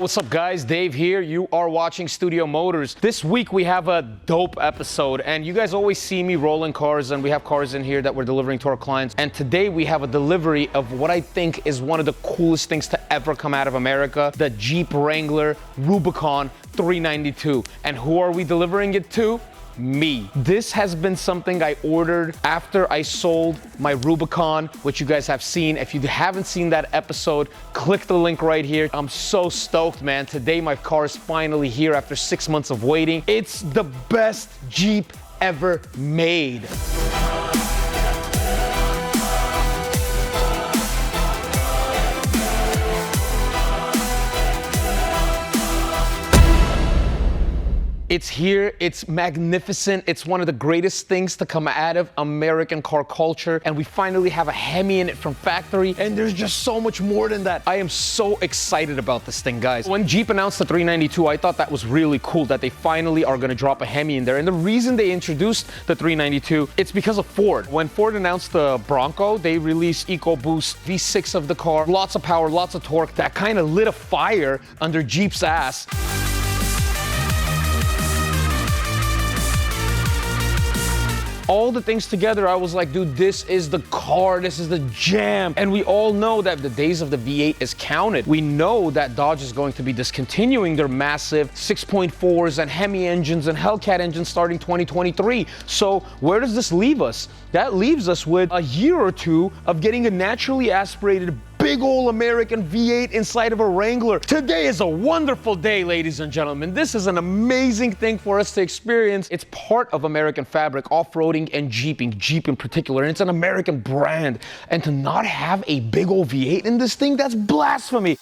What's up guys, Dave here. You are watching Studio Motors. This week we have a dope episode and you guys always see me rolling cars and we have cars in here that we're delivering to our clients. And today we have a delivery of what I think is one of the coolest things to ever come out of America, the Jeep Wrangler Rubicon 392. And who are we delivering it to? Me. This has been something I ordered after I sold my Rubicon, which you guys have seen. If you haven't seen that episode, click the link right here. I'm so stoked, man. Today my car is finally here after 6 months of waiting. It's the best Jeep ever made. It's here, it's magnificent, it's one of the greatest things to come out of American car culture, and we finally have a Hemi in it from factory, and there's just so much more than that. I am so excited about this thing, guys. When Jeep announced the 392, I thought that was really cool that they finally are gonna drop a Hemi in there, and the reason they introduced the 392, it's because of Ford. When Ford announced the Bronco, they released EcoBoost V6 of the car, lots of power, lots of torque, that kind of lit a fire under Jeep's ass. All the things together, I was like, dude, this is the car, this is the jam. And we all know that the days of the V8 is counted. We know that Dodge is going to be discontinuing their massive 6.4s and Hemi engines and Hellcat engines starting 2023. So where does this leave us? That leaves us with a year or two of getting a naturally aspirated big old American V8 inside of a Wrangler. Today is a wonderful day, ladies and gentlemen. This is an amazing thing for us to experience. It's part of American fabric, off-roading and Jeeping, Jeep in particular, and it's an American brand. And to not have a big old V8 in this thing, that's blasphemy.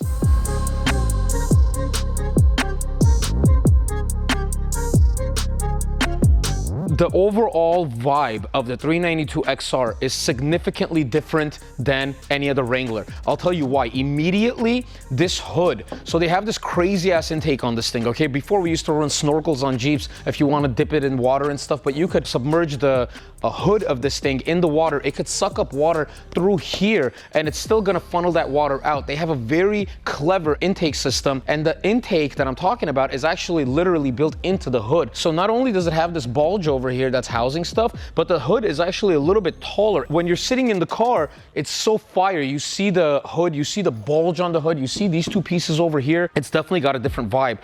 The overall vibe of the 392 XR is significantly different than any other Wrangler. I'll tell you why. Immediately, this hood. So they have this crazy ass intake on this thing, okay? Before we used to run snorkels on Jeeps if you want to dip it in water and stuff, but you could submerge the hood of this thing in the water. It could suck up water through here and it's still gonna funnel that water out. They have a very clever intake system, and the intake that I'm talking about is actually literally built into the hood. So not only does it have this bulge over here that's housing stuff, but the hood is actually a little bit taller. When you're sitting in the car, it's so fire. You see the hood, you see the bulge on the hood, you see these two pieces over here. It's definitely got a different vibe.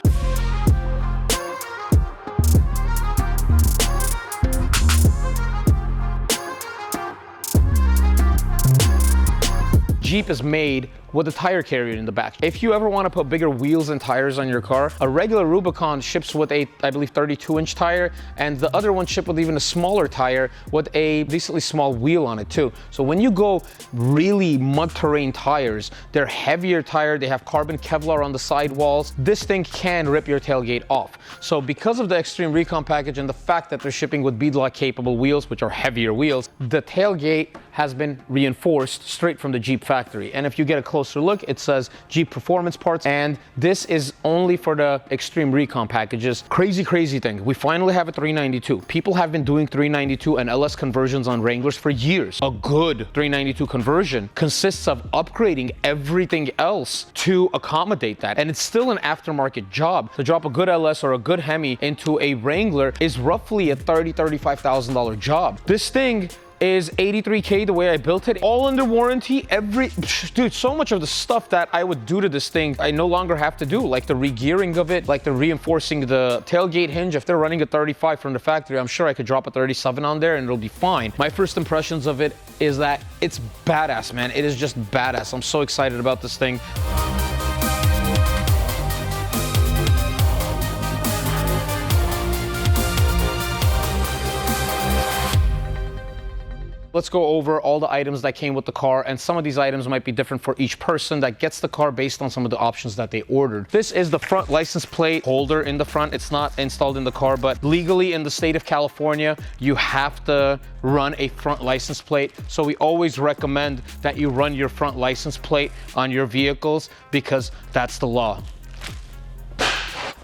Jeep is made with a tire carrier in the back. If you ever want to put bigger wheels and tires on your car, a regular Rubicon ships with a, I believe, 32-inch tire, and the other one shipped with even a smaller tire with a decently small wheel on it too. So when you go really mud terrain tires, they're heavier tire, they have carbon Kevlar on the sidewalls. This thing can rip your tailgate off. So because of the Xtreme Recon Package and the fact that they're shipping with beadlock capable wheels, which are heavier wheels, the tailgate has been reinforced straight from the Jeep factory. And if you get a closer look, it says Jeep Performance Parts, and this is only for the Xtreme Recon packages. Crazy, crazy thing. We finally have a 392. People have been doing 392 and LS conversions on Wranglers for years. A good 392 conversion consists of upgrading everything else to accommodate that. And it's still an aftermarket job. To drop a good LS or a good Hemi into a Wrangler is roughly a $30,000, $35,000 job. This thing is $83K the way I built it, all under warranty. Dude, so much of the stuff that I would do to this thing, I no longer have to do, like the re-gearing of it, like the reinforcing the tailgate hinge. If they're running a 35 from the factory, I'm sure I could drop a 37 on there and it'll be fine. My first impressions of it is that it's badass, man. It is just badass. I'm so excited about this thing. Let's go over all the items that came with the car, and some of these items might be different for each person that gets the car based on some of the options that they ordered. This is the front license plate holder in the front. It's not installed in the car, but legally in the state of California, you have to run a front license plate. So we always recommend that you run your front license plate on your vehicles because that's the law.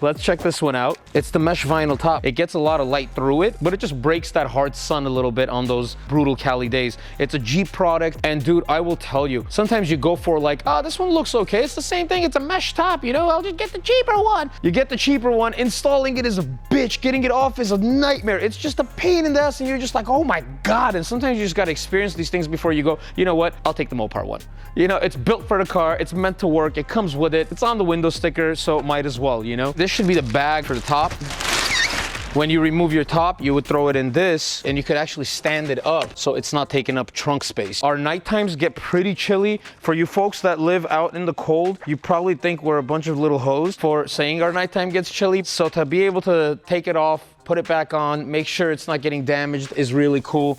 let's check this one out. It's the mesh vinyl top. It gets a lot of light through it, but it just breaks that hard sun a little bit on those brutal Cali days. It's a Jeep product, and dude, I will tell you, sometimes you go for like, oh, this one looks okay. It's the same thing. It's a mesh top, you know, I'll just get the cheaper one. You get the cheaper one. Installing it is a bitch. Getting it off is a nightmare. It's just a pain in the ass, and you're just like, oh my God. And sometimes you just got to experience these things before you go, you know what? I'll take the Mopar one. You know, it's built for the car. It's meant to work. It comes with it. It's on the window sticker, so might as well, you know? This should be the bag for the top. When you remove your top, you would throw it in this, and you could actually stand it up so it's not taking up trunk space. Our night times get pretty chilly. For you folks that live out in the cold, you probably think we're a bunch of little hoes for saying our nighttime gets chilly. So to be able to take it off, put it back on, make sure it's not getting damaged is really cool.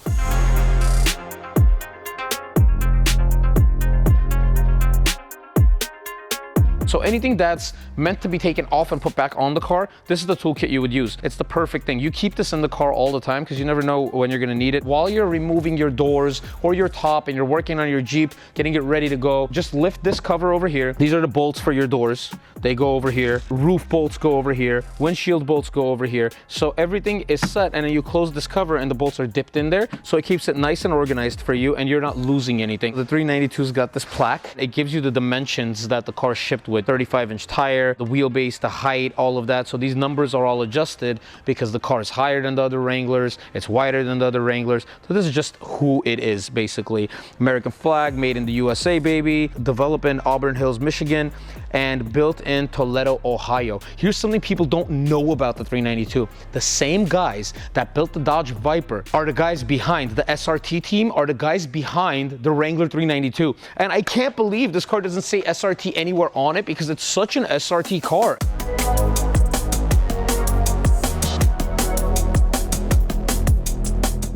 So anything that's meant to be taken off and put back on the car, this is the toolkit you would use. It's the perfect thing. You keep this in the car all the time because you never know when you're gonna need it. While you're removing your doors or your top and you're working on your Jeep, getting it ready to go, just lift this cover over here. These are the bolts for your doors. They go over here. Roof bolts go over here. Windshield bolts go over here. So everything is set, and then you close this cover and the bolts are dipped in there. So it keeps it nice and organized for you, and you're not losing anything. The 392's got this plaque. It gives you the dimensions that the car shipped with. 35-inch tire, the wheelbase, the height, all of that. So these numbers are all adjusted because the car is higher than the other Wranglers, it's wider than the other Wranglers. So this is just who it is, basically. American flag, made in the USA, baby. Developed in Auburn Hills, Michigan, and built in Toledo, Ohio. Here's something people don't know about the 392. The same guys that built the Dodge Viper are the guys behind the SRT team, are the guys behind the Wrangler 392. And I can't believe this car doesn't say SRT anywhere on it, because it's such an SRT car.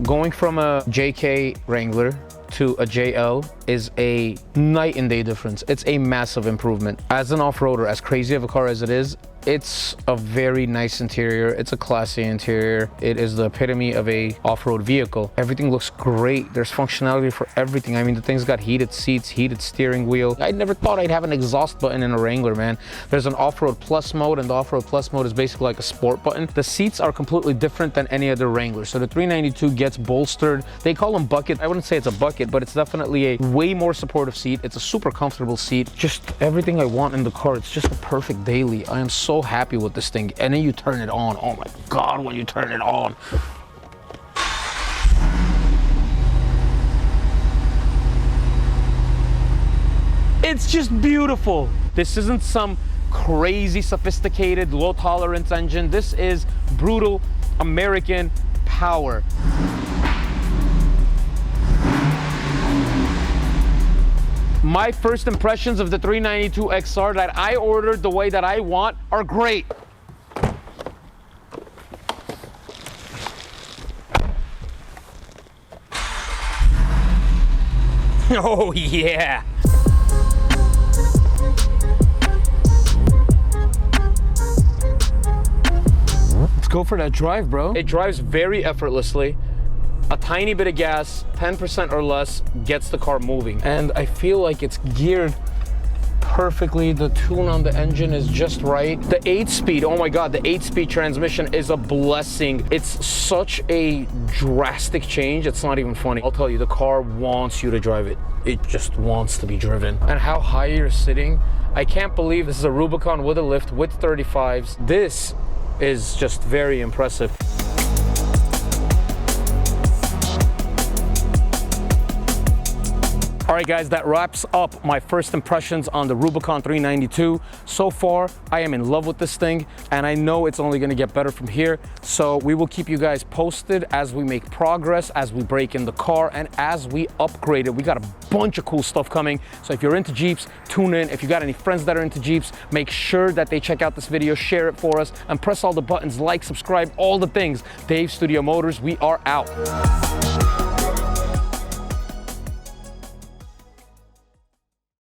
Going from a JK Wrangler to a JL is a night and day difference. It's a massive improvement. As an off-roader, as crazy of a car as it is, it's a very nice interior. It's a classy interior. It is the epitome of a off-road vehicle. Everything looks great. There's functionality for everything. I mean, the thing's got heated seats, heated steering wheel. I never thought I'd have an exhaust button in a Wrangler, man. There's an off-road plus mode, and the off-road plus mode is basically like a sport button. The seats are completely different than any other Wrangler. So the 392 gets bolstered. They call them bucket. I wouldn't say it's a bucket, but it's definitely a way more supportive seat. It's a super comfortable seat. Just everything I want in the car. It's just a perfect daily. I am so happy with this thing. And then you turn it on. Oh my God, when you turn it on. It's just beautiful. This isn't some crazy sophisticated low tolerance engine. This is brutal American power. My first impressions of the 392 XR that I ordered the way that I want are great. Oh yeah. Let's go for that drive, bro. It drives very effortlessly. A tiny bit of gas, 10% or less, gets the car moving. And I feel like it's geared perfectly. The tune on the engine is just right. The 8-speed, oh my God, the 8-speed transmission is a blessing. It's such a drastic change, it's not even funny. I'll tell you, the car wants you to drive it. It just wants to be driven. And how high you're sitting, I can't believe this is a Rubicon with a lift with 35s. This is just very impressive. All right, guys, that wraps up my first impressions on the Rubicon 392. So far, I am in love with this thing, and I know it's only gonna get better from here. So we will keep you guys posted as we make progress, as we break in the car, and as we upgrade it. We got a bunch of cool stuff coming. So if you're into Jeeps, tune in. If you got any friends that are into Jeeps, make sure that they check out this video, share it for us, and press all the buttons, like, subscribe, all the things. Dave Studio Motors, we are out.